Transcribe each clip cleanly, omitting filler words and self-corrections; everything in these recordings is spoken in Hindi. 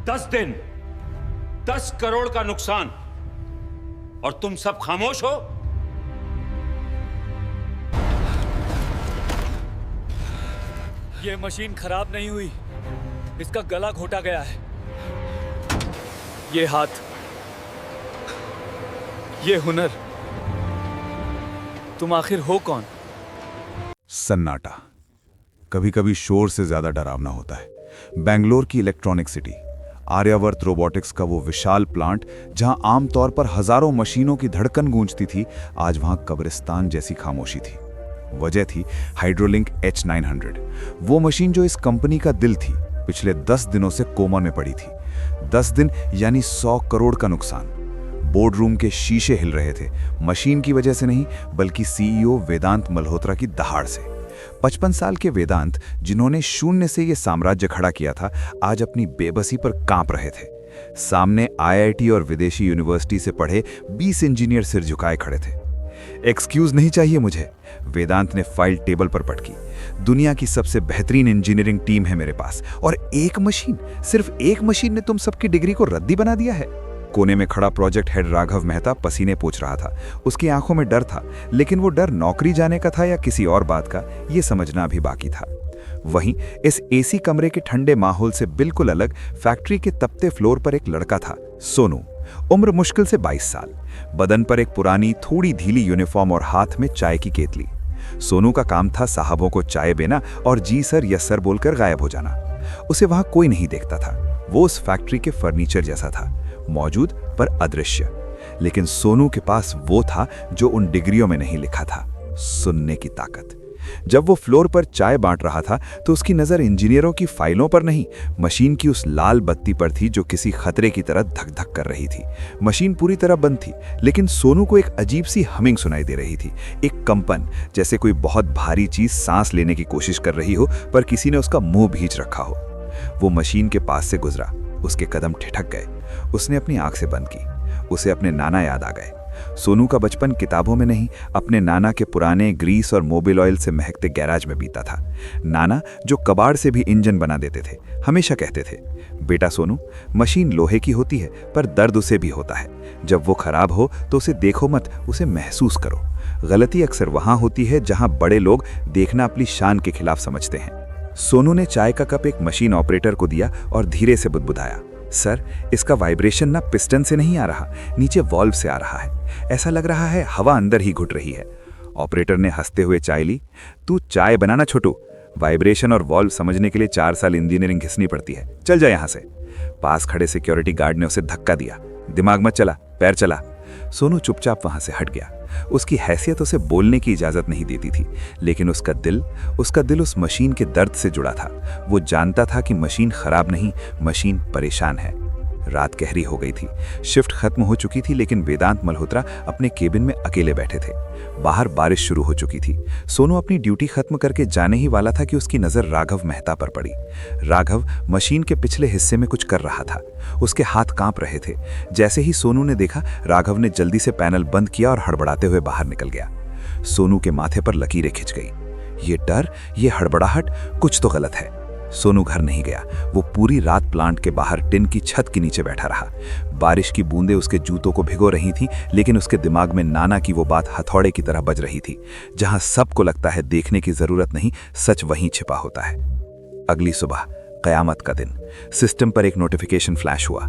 10 दिन, 10 करोड़ का नुकसान, और तुम सब खामोश हो। ये मशीन खराब नहीं हुई, इसका गला घोटा गया है। ये हाथ, ये हुनर, तुम आखिर हो कौन? सन्नाटा कभी कभी शोर से ज्यादा डरावना होता है। बेंगलोर की इलेक्ट्रॉनिक सिटी, आर्यावर्त रोबोटिक्स का वो विशाल प्लांट जहां आमतौर पर हजारों मशीनों की धड़कन गूंजती थी, आज वहां कब्रिस्तान जैसी खामोशी थी। वजह थी हाइड्रोलिंक H900, वो मशीन जो इस कंपनी का दिल थी। पिछले 10 दिनों से कोमा में पड़ी थी। 10 दिन यानी 100 करोड़ का नुकसान। बोर्ड रूम के शीशे हिल रहे थे, मशीन की वजह से नहीं बल्कि CEO वेदांत मल्होत्रा की दहाड़ से। 55 साल के वेदांत, जिन्होंने शून्य से ये साम्राज्य खड़ा किया था, आज अपनी बेबसी पर कांप रहे थे। सामने IIT और विदेशी यूनिवर्सिटी से पढ़े 20 इंजीनियर सिर झुकाए खड़े थे। एक्सक्यूज नहीं चाहिए मुझे, वेदांत ने फाइल टेबल पर पटकी। दुनिया की सबसे बेहतरीन इंजीनियरिंग टीम है मेरे पास, और एक मशीन, सिर्फ एक मशीन ने तुम सबकी डिग्री को रद्दी बना दिया है। कोने में खड़ा प्रोजेक्ट हेड राघव मेहता पसीने पोंछ रहा था। उसकी आंखों में डर था, लेकिन वो डर नौकरी जाने का था या किसी और बात का, ये समझना भी बाकी था। वहीं इस AC कमरे के ठंडे माहौल से बिल्कुल अलग फैक्ट्री के तपते फ्लोर पर एक लड़का था, सोनू। उम्र मुश्किल से 22 साल, बदन पर एक पुरानी थोड़ी ढीली यूनिफॉर्म और हाथ में चाय की केतली। सोनू का काम था साहबों को चाय देना और जी सर यस सर बोलकर गायब हो जाना। उसे वहां कोई नहीं देखता था। वो उस फैक्ट्री के फर्नीचर जैसा था, मौजूद पर अदृश्य। लेकिन सोनू के पास वो था जो उन डिग्रियों में नहीं लिखा था, सुनने की ताकत। जब वो फ्लोर पर चाय बांट रहा था तो उसकी नजर इंजीनियरों की फाइलों पर नहीं, मशीन की उस लाल बत्ती पर थी जो किसी खतरे की तरह धक धक कर रही थी। मशीन पूरी तरह बंद थी, लेकिन सोनू को एक अजीब सी हमिंग सुनाई दे रही थी, एक कंपन, जैसे कोई बहुत भारी चीज सांस लेने की कोशिश कर रही हो पर किसी ने उसका मुंह भींच रखा हो। वो मशीन के पास से गुजरा, उसके कदम ठिठक गए। उसने अपनी आंख से बंद की। उसे अपने नाना याद आ गए। सोनू का बचपन किताबों में नहीं, अपने नाना के पुराने ग्रीस और मोबिल ऑयल से महकते गैराज में बीता था। नाना जो कबाड़ से भी इंजन बना देते थे, हमेशा कहते थे, बेटा सोनू, मशीन लोहे की होती है पर दर्द उसे भी होता है। जब वो खराब हो तो उसे देखो मत, उसे महसूस करो। गलती अक्सर वहां होती है जहां बड़े लोग देखना अपनी शान के खिलाफ समझते हैं। सोनू ने चाय का कप एक मशीन ऑपरेटर को दिया और धीरे से बुदबुदाया, सर, इसका वाइब्रेशन ना पिस्टन से नहीं आ रहा, नीचे वॉल्व से आ रहा है। ऐसा लग रहा है हवा अंदर ही घुट रही है। ऑपरेटर ने हंसते हुए चाय ली। तू चाय बनाना छोटू, वाइब्रेशन और वॉल्व समझने के लिए 4 साल इंजीनियरिंग घिसनी पड़ती है। चल जा यहां से। पास खड़े सिक्योरिटी गार्ड ने उसे धक्का दिया। दिमाग मत चला, पैर चला। सोनू चुपचाप वहां से हट गया। उसकी हैसियत उसे बोलने की इजाजत नहीं देती थी, लेकिन उसका दिल उस मशीन के दर्द से जुड़ा था। वो जानता था कि मशीन खराब नहीं, मशीन परेशान है। रात गहरी हो गई थी, शिफ्ट खत्म हो चुकी थी, लेकिन वेदांत मल्होत्रा अपने केबिन में अकेले बैठे थे। बाहर बारिश शुरू हो चुकी थी। सोनू अपनी ड्यूटी खत्म करके जाने ही वाला था कि उसकी नजर राघव मेहता पर पड़ी। राघव मशीन के पिछले हिस्से में कुछ कर रहा था। उसके हाथ कांप रहे थे। जैसे ही सोनू ने देखा, राघव ने जल्दी से पैनल बंद किया और हड़बड़ाते हुए बाहर निकल गया। सोनू के माथे पर लकीरें खिंच गई। ये डर, ये हड़बड़ाहट, कुछ तो गलत है। सोनू घर नहीं गया। वो पूरी रात प्लांट के बाहर टिन की छत के नीचे बैठा रहा। बारिश की बूंदें उसके जूतों को भिगो रही थीं, लेकिन उसके दिमाग में नाना की वो बात हथौड़े की तरह बज रही थी, जहां सबको लगता है देखने की जरूरत नहीं, सच वहीं छिपा होता है। अगली सुबह, कयामत का दिन। सिस्टम पर एक नोटिफिकेशन फ्लैश हुआ,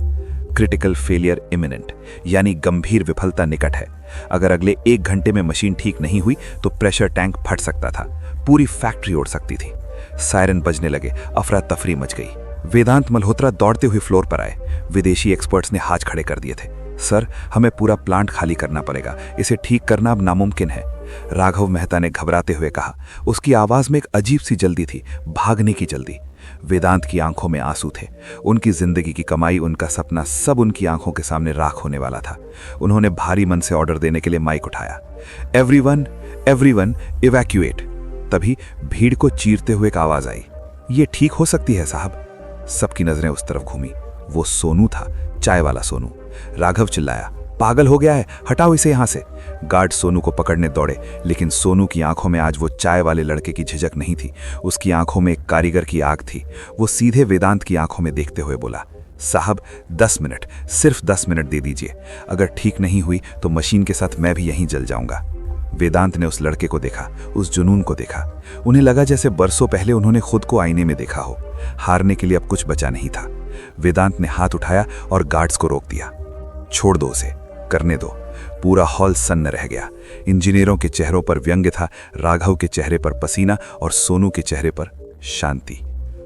क्रिटिकल फेलियर इमिनेंट, यानी गंभीर विफलता निकट है। अगर अगले 1 घंटे में मशीन ठीक नहीं हुई तो प्रेशर टैंक फट सकता था, पूरी फैक्ट्री उड़ सकती थी। सायरन बजने लगे, अफरा तफरी मच गई। वेदांत मल्होत्रा दौड़ते हुए फ्लोर पर आए। विदेशी एक्सपर्ट्स ने हाथ खड़े कर दिए थे। सर, हमें पूरा प्लांट खाली करना पड़ेगा, इसे ठीक करना अब नामुमकिन है, राघव मेहता ने घबराते हुए कहा। उसकी आवाज में एक अजीब सी जल्दी थी, भागने की जल्दी। वेदांत की आंखों में आंसू थे। उनकी जिंदगी की कमाई, उनका सपना, सब उनकी आंखों के सामने राख होने वाला था। उन्होंने भारी मन से ऑर्डर देने के लिए माइक उठाया, एवरीवन इवैक्यूएट। तभी भीड़ को चीरते हुए एक आवाज आई, ये ठीक हो सकती है साहब। सबकी नजरें उस तरफ घूमी। वो सोनू था, चाय वाला सोनू। राघव चिल्लाया, पागल हो गया है, हटाओ इसे यहां से। गार्ड सोनू को पकड़ने दौड़े, लेकिन सोनू की आंखों में आज वो चाय वाले लड़के की झिझक नहीं थी। उसकी आंखों में एक कारीगर की आग थी। वो सीधे वेदांत की आंखों में देखते हुए बोला, साहब 10 मिनट, सिर्फ 10 मिनट दे दीजिए। अगर ठीक नहीं हुई तो मशीन के साथ मैं भी यहीं जल जाऊंगा। वेदांत ने उस लड़के को देखा, उस जुनून को देखा। उन्हें लगा जैसे बरसों पहले उन्होंने खुद को आईने में देखा हो। हारने के लिए अब कुछ बचा नहीं था। वेदांत ने हाथ उठाया और गार्ड्स को रोक दिया। छोड़ दो उसे, करने दो। पूरा हॉल सन्न रह गया। इंजीनियरों के चेहरों पर व्यंग्य था, राघव के चेहरे पर पसीना और सोनू के चेहरे पर शांति।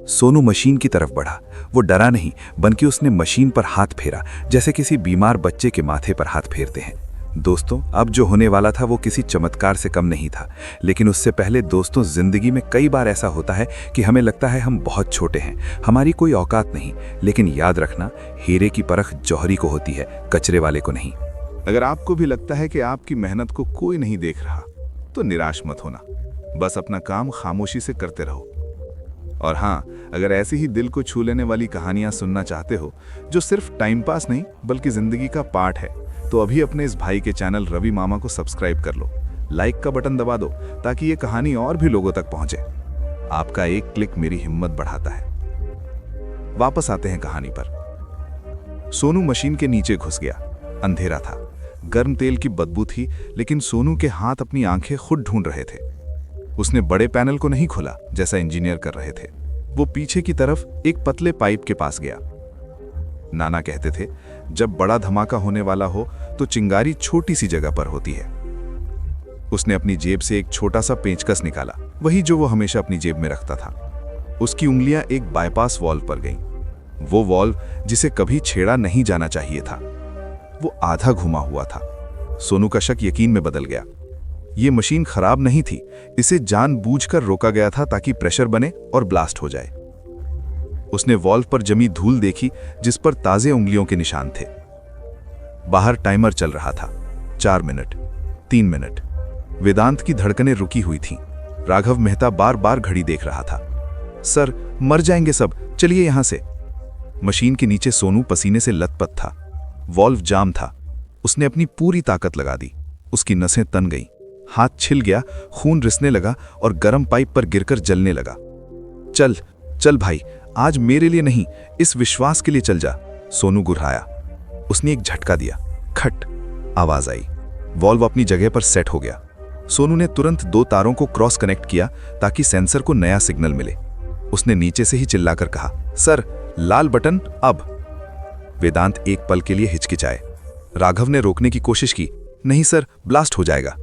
सोनू मशीन की तरफ बढ़ा। वो डरा नहीं, बल्कि उसने मशीन पर हाथ फेरा जैसे किसी बीमार बच्चे के माथे पर हाथ फेरते हैं। दोस्तों, अब जो होने वाला था वो किसी चमत्कार से कम नहीं था। लेकिन उससे पहले दोस्तों, जिंदगी में कई बार ऐसा होता है कि हमें लगता है हम बहुत छोटे हैं, हमारी कोई औकात नहीं। लेकिन याद रखना, हीरे की परख जौहरी को होती है, कचरे वाले को नहीं। अगर आपको भी लगता है कि आपकी मेहनत को कोई नहीं देख रहा, तो निराश मत होना। बस अपना काम खामोशी से करते रहो। और हाँ, अगर ऐसी ही दिल को छू लेने वाली कहानियां सुनना चाहते हो, जो सिर्फ टाइम पास नहीं बल्कि जिंदगी का पार्ट है, तो अभी अपने इस भाई के चैनल रवि मामा को सब्सक्राइब कर लो। लाइक का बटन दबा दो ताकि ये कहानी और भी लोगों तक पहुंचे। आपका एक क्लिक मेरी हिम्मत बढ़ाता है। वापस आते हैं कहानी पर। सोनू मशीन के नीचे घुस गया। अंधेरा था, गर्म तेल की बदबू थी, लेकिन सोनू के हाथ अपनी आंखें खुद ढूंढ रहे थे। उसने बड़े पैनल को नहीं खोला जैसा इंजीनियर कर रहे थे। वो पीछे की तरफ एक पतले पाइप के पास गया। नाना कहते थे, जब बड़ा धमाका होने वाला हो तो चिंगारी छोटी सी जगह पर होती है। उसने अपनी जेब से एक छोटा सा पेंचकस निकाला, वही जो वो हमेशा अपनी जेब में रखता था। उसकी उंगलियां एक बाईपास वॉल्व पर गईं। वो वॉल्व जिसे कभी छेड़ा नहीं जाना चाहिए था। वो आधा घुमा हुआ था। सोनू का शक यकीन में बदल गया। ये मशीन खराब नहीं थी, इसे जानबूझकर रोका गया था ताकि प्रेशर बने और ब्लास्ट हो जाए। उसने वॉल्व पर जमी धूल देखी, जिस पर ताजे उंगलियों के निशान थे। बाहर टाइमर चल रहा था। 4 मिनट, 3 मिनट। वेदांत की धड़कनें रुकी हुई थीं। राघव मेहता बार बार घड़ी देख रहा था। सर, मर जाएंगे सब, चलिए यहां से। मशीन के नीचे सोनू पसीने से लथपथ था। वॉल्व जाम था। उसने अपनी पूरी ताकत लगा दी। उसकी नसें तन गईं, हाथ छिल गया, खून रिसने लगा और गर्म पाइप पर गिरकर जलने लगा। चल चल भाई, आज मेरे लिए नहीं, इस विश्वास के लिए चल जा, सोनू गुर्राया। उसने एक झटका दिया। खट आवाज आई। वॉल्व अपनी जगह पर सेट हो गया। सोनू ने तुरंत 2 तारों को क्रॉस कनेक्ट किया ताकि सेंसर को नया सिग्नल मिले। उसने नीचे से ही चिल्लाकर कहा, सर, लाल बटन अब। वेदांत एक पल के लिए हिचकिचाए। राघव ने रोकने की कोशिश की। नहीं सर, ब्लास्ट हो जाएगा।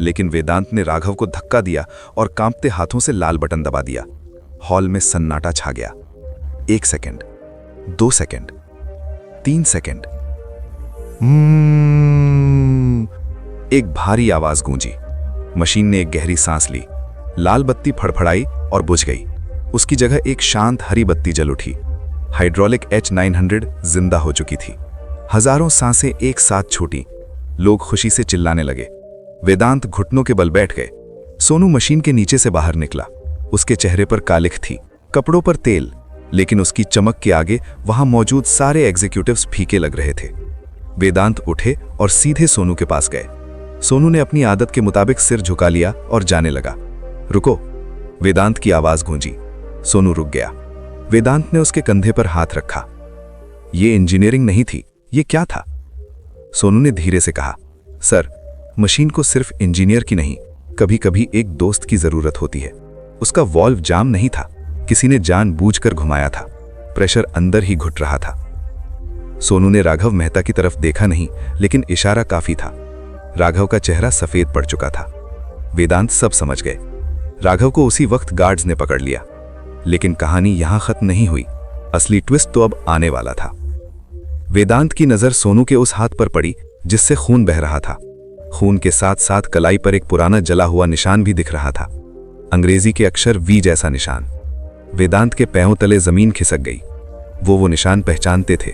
लेकिन वेदांत ने राघव को धक्का दिया और कांपते हाथों से लाल बटन दबा दिया। हॉल में सन्नाटा छा गया। 1 सेकंड, 2 सेकंड, 3 सेकंड। एक भारी आवाज गूंजी। मशीन ने एक गहरी सांस ली। लाल बत्ती फड़फड़ाई और बुझ गई। उसकी जगह एक शांत हरी बत्ती जल उठी। हाइड्रोलिक H900 जिंदा हो चुकी थी। हजारों सांसें एक साथ छूटी। लोग खुशी से चिल्लाने लगे। वेदांत घुटनों के बल बैठ गए। सोनू मशीन के नीचे से बाहर निकला। उसके चेहरे पर कालिख थी, कपड़ों पर तेल, लेकिन उसकी चमक के आगे वहां मौजूद सारे एग्जीक्यूटिव्स फीके लग रहे थे। वेदांत उठे और सीधे सोनू के पास गए। सोनू ने अपनी आदत के मुताबिक सिर झुका लिया और जाने लगा। रुको, वेदांत की आवाज गूंजी। सोनू रुक गया। वेदांत ने उसके कंधे पर हाथ रखा। यह इंजीनियरिंग नहीं थी, ये क्या था? सोनू ने धीरे से कहा, सर, मशीन को सिर्फ इंजीनियर की नहीं, कभी कभी एक दोस्त की जरूरत होती है। उसका वॉल्व जाम नहीं था, किसी ने जानबूझकर घुमाया था। प्रेशर अंदर ही घुट रहा था। सोनू ने राघव मेहता की तरफ देखा नहीं, लेकिन इशारा काफी था। राघव का चेहरा सफेद पड़ चुका था। वेदांत सब समझ गए। राघव को उसी वक्त गार्ड्स ने पकड़ लिया। लेकिन कहानी यहां खत्म नहीं हुई। असली ट्विस्ट तो अब आने वाला था। वेदांत की नजर सोनू के उस हाथ पर पड़ी जिससे खून बह रहा था। खून के साथ साथ कलाई पर एक पुराना जला हुआ निशान भी दिख रहा था, अंग्रेजी के अक्षर V जैसा निशान। वेदांत के पैरों तले जमीन खिसक गई। वो निशान पहचानते थे।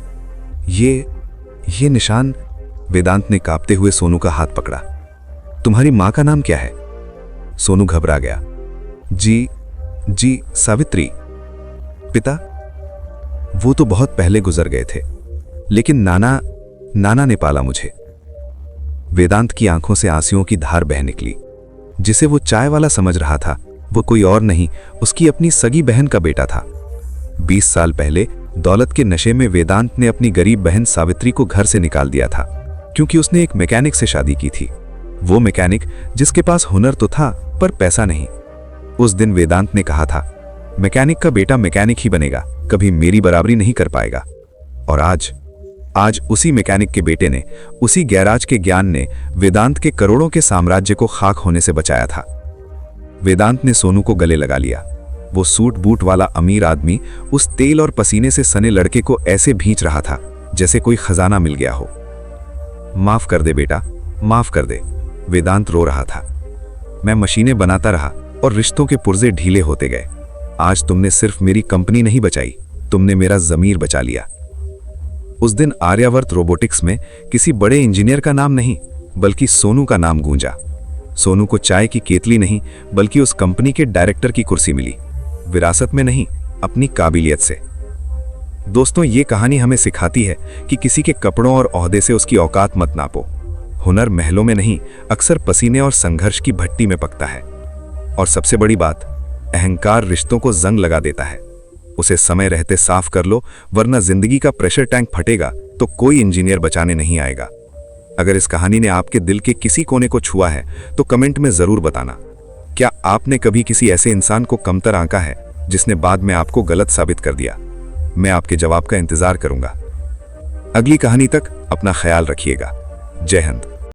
ये निशान। वेदांत ने कांपते हुए सोनू का हाथ पकड़ा। तुम्हारी मां का नाम क्या है? सोनू घबरा गया। जी सावित्री। पिता? वो तो बहुत पहले गुजर गए थे, लेकिन नाना ने पाला मुझे। वेदांत की आंखों से आंसुओं की धार बह निकली। जिसे वो चाय वाला समझ रहा था, वो कोई और नहीं, उसकी अपनी सगी बहन का बेटा था। 20 साल पहले दौलत के नशे में वेदांत ने अपनी गरीब बहन सावित्री को घर से निकाल दिया था, क्योंकि उसने एक मैकेनिक से शादी की थी। वो मैकेनिक जिसके पास हुनर तो था पर पैसा नहीं। उस दिन वेदांत ने कहा था, मैकेनिक का बेटा मैकेनिक ही बनेगा, कभी मेरी बराबरी नहीं कर पाएगा। और आज उसी मैकेनिक के बेटे ने, उसी गैराज के ज्ञान ने वेदांत के करोड़ों के साम्राज्य को खाक होने से बचाया था। वेदांत ने सोनू को गले लगा लिया। वो सूट बूट वाला अमीर आदमी उस तेल और पसीने से सने लड़के को ऐसे भींच रहा था जैसे कोई खजाना मिल गया हो। माफ कर दे बेटा, माफ कर दे, वेदांत रो रहा था। मैं मशीनें बनाता रहा और रिश्तों के पुर्जे ढीले होते गए। आज तुमने सिर्फ मेरी कंपनी नहीं बचाई, तुमने मेरा ज़मीर बचा लिया। उस दिन आर्यावर्त रोबोटिक्स में किसी बड़े इंजीनियर का नाम नहीं, बल्कि सोनू का नाम गूंजा। सोनू को चाय की केतली नहीं, बल्कि उस कंपनी के डायरेक्टर की कुर्सी मिली, विरासत में नहीं, अपनी काबिलियत से। दोस्तों, ये कहानी हमें सिखाती है कि किसी के कपड़ों और ओहदे से उसकी औकात मत नापो। हुनर महलों में नहीं, अक्सर पसीने और संघर्ष की भट्टी में पकता है। और सबसे बड़ी बात, अहंकार रिश्तों को जंग लगा देता है। उसे समय रहते साफ कर लो, वरना जिंदगी का प्रेशर टैंक फटेगा तो कोई इंजीनियर बचाने नहीं आएगा। अगर इस कहानी ने आपके दिल के किसी कोने को छुआ है तो कमेंट में जरूर बताना। क्या आपने कभी किसी ऐसे इंसान को कमतर आंका है जिसने बाद में आपको गलत साबित कर दिया? मैं आपके जवाब का इंतजार करूंगा। अगली कहानी तक अपना ख्याल रखिएगा। जय हिंद।